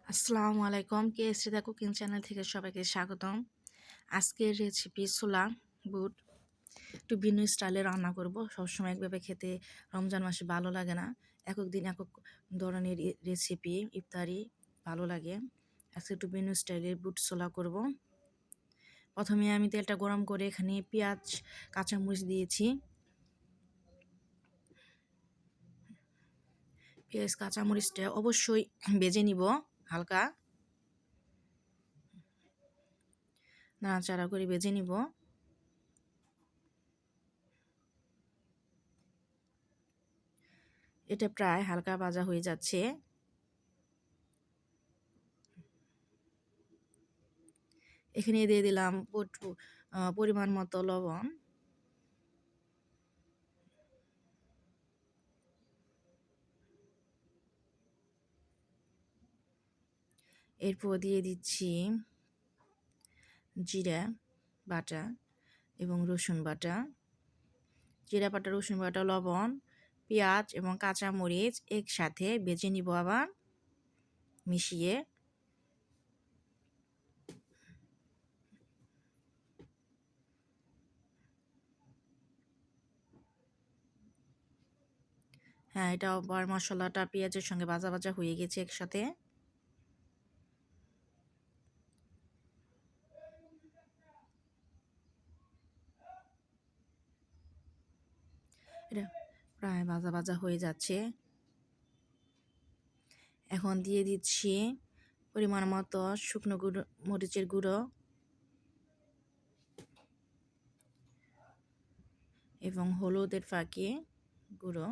আসসালামু আলাইকুম, কেএসরিদা cooking channel থেকে সবাইকে স্বাগতম। আজকের রেসিপি ছোলা বুট একটু ভিন্ন স্টাইলে রান্না করব। সবসময় একভাবে খেতে রমজান মাসে ভালো লাগে না, একক দিন একক ধরনের রেসিপি ইফতারি ভালো লাগে। আজকে একটু ভিন্ন স্টাইলের বুট ছোলা করব। প্রথমে আমি তেলটা গরম করে এখানে পেঁয়াজ কাঁচামরিচ দিয়েছি। পেঁয়াজ কাঁচামরিচটা অবশ্যই ভেজে নিব, হালকা নাড়াচাড়া করে ভেজে নিব। এটা প্রায় হালকা ভাজা হয়ে যাচ্ছে। এখানে দিয়ে দিলাম পরিমাণ মতো লবণ, এরপর দিয়ে দিচ্ছি জিরা বাটা এবং রসুন বাটা। জিরা বাটা, রসুন বাটা, লবণ, পেঁয়াজ এবং কাঁচামরিচ একসাথে ভেজে নিব, আবার মিশিয়ে। হ্যাঁ, এটা আবার মশলাটা পেঁয়াজের সঙ্গে ভাজা ভাজা হয়ে গেছে একসাথে। এটা প্রায় ভাজা ভাজা হয়ে যাচ্ছে। এখন দিয়ে দিচ্ছি পরিমাণ মতো শুকনো গুঁড়ো, মরিচের গুঁড়ো এবং হলুদের ফাঁকি গুঁড়ো।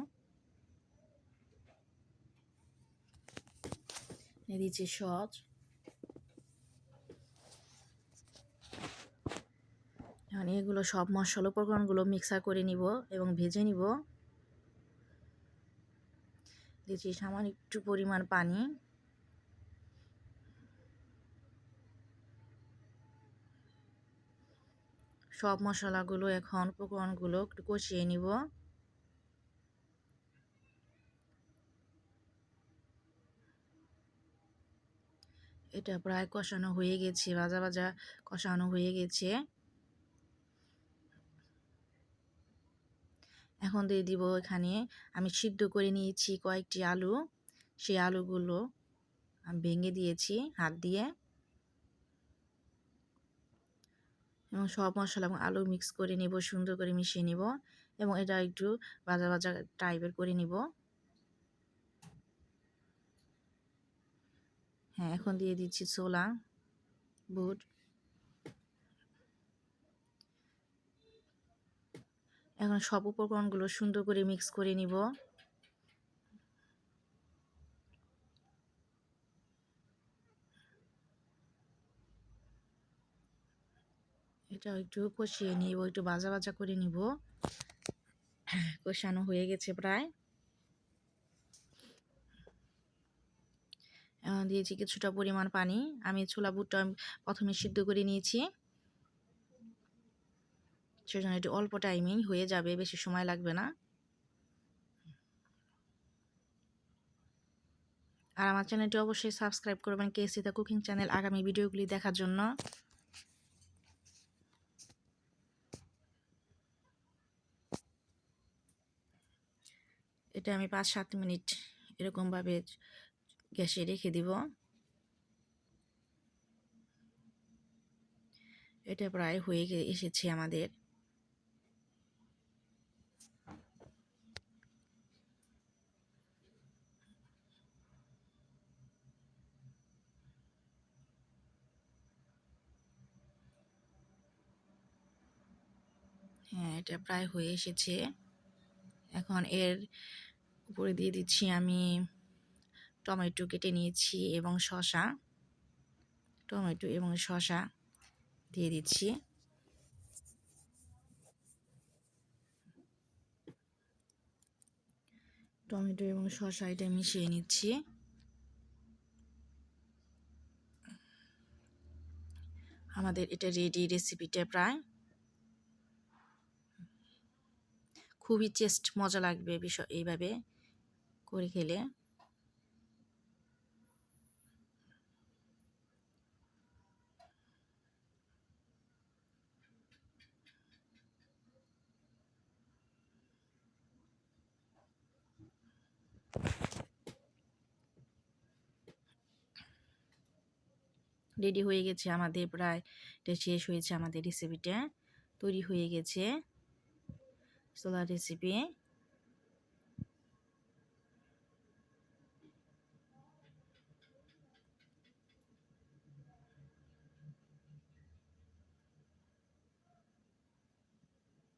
দিচ্ছি সস। এখন এগুলো সব মশলা উপকরণগুলো মিক্সার করে নিব এবং ভেজে নিব। দিচ্ছি সামান্য একটু পরিমাণ পানি। সব মশলাগুলো এখন উপকরণগুলো একটু কষিয়ে নিব। এটা প্রায় কষানো হয়ে গেছে, ভাজা ভাজা কষানো হয়ে গেছে। এখন দিয়ে দিব এখানে আমি সিদ্ধ করে নিয়েছি কয়েকটি আলু। সেই আলুগুলো আমি ভেঙে দিয়েছি হাত দিয়ে এবং সব মশলা এবং আলু মিক্স করে নিব, সুন্দর করে মিশিয়ে নিব এবং এটা একটু ভাজা ভাজা টাইপের করে নিব। হ্যাঁ, এখন দিয়ে দিচ্ছি ছোলা বুট। এখন সব উপকরণগুলো সুন্দর করে মিক্স করে নিব। এটা একটু কষিয়ে নিব, একটু ভাজা ভাজা করে নিব। কষানো হয়ে গেছে প্রায়। দিয়েছি কিছুটা পরিমাণ পানি। আমি ছোলা বুটটা প্রথমে সিদ্ধ করে নিয়েছি, সেজন্য একটু অল্প টাইমেই হয়ে যাবে, বেশি সময় লাগবে না। আর আমার চ্যানেলটি অবশ্যই সাবস্ক্রাইব করবেন, কেএসরিদা কুকিং চ্যানেল, আগামী ভিডিওগুলি দেখার জন্য। এটা আমি 5-7 মিনিট এরকমভাবে গ্যাসে রেখে দিব। এটা প্রায় হয়ে এসেছে আমাদের। হ্যাঁ, এটা প্রায় হয়ে এসেছে। এখন এর উপরে দিয়ে দিচ্ছি আমি টমেটো কেটে নিয়েছি এবং শসা। টমেটো এবং শসা দিয়ে দিচ্ছি। টমেটো এবং শসা এটা মিশিয়ে নিচ্ছি। আমাদের এটা রেডি, রেসিপিটা প্রায়। খুবই টেস্ট, মজা লাগবে বিষয় এইভাবে করে খেলে। রেডি হয়ে গেছে আমাদের, প্রায় এটা শেষ হয়েছে আমাদের রেসিপিটা, তৈরি হয়ে গেছে ছোলার রেসিপি।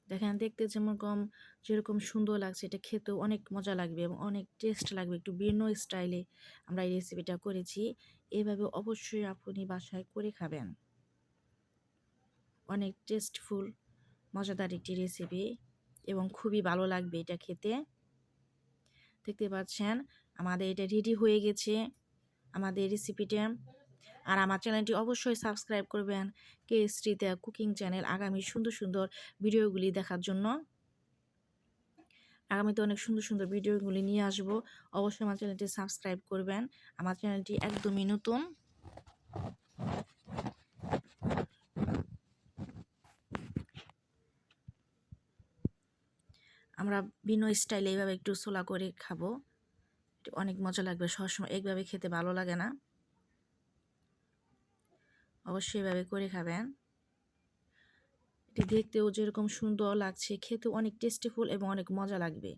দেখেন দেখতে যেরকম সুন্দর লাগছে, এটা খেতেও অনেক মজা লাগবে এবং অনেক টেস্ট লাগবে। একটু ভিন্ন স্টাইলে আমরা এই রেসিপিটা করেছি। এভাবে অবশ্যই আপনি বাসায় করে খাবেন। অনেক টেস্টফুল, মজাদার একটি রেসিপি এবং খুবই ভালো লাগবে এটা খেতে। দেখতে পাচ্ছেন আমাদের এটা রেডি হয়ে গেছে আমাদের রেসিপিটা। আর আমার চ্যানেলটি অবশ্যই সাবস্ক্রাইব করবেন, কেএসটিতে কুকিং চ্যানেল, আগামী সুন্দর সুন্দর ভিডিওগুলি দেখার জন্য। আগামীতে অনেক সুন্দর সুন্দর ভিডিওগুলি নিয়ে আসব। অবশ্যই আমার চ্যানেলটি সাবস্ক্রাইব করবেন। আমার চ্যানেলটি একদমই নতুন। আমরা ভিন্ন স্টাইলে এইভাবে একটু ছোলা করে খাবো, অনেক মজা লাগবে। সবসময় এইভাবে খেতে ভালো লাগে না, অবশ্যই এভাবে করে খাবেন। এটি দেখতেও যেরকম সুন্দর লাগছে, খেতেও অনেক টেস্টিফুল এবং অনেক মজা লাগবে।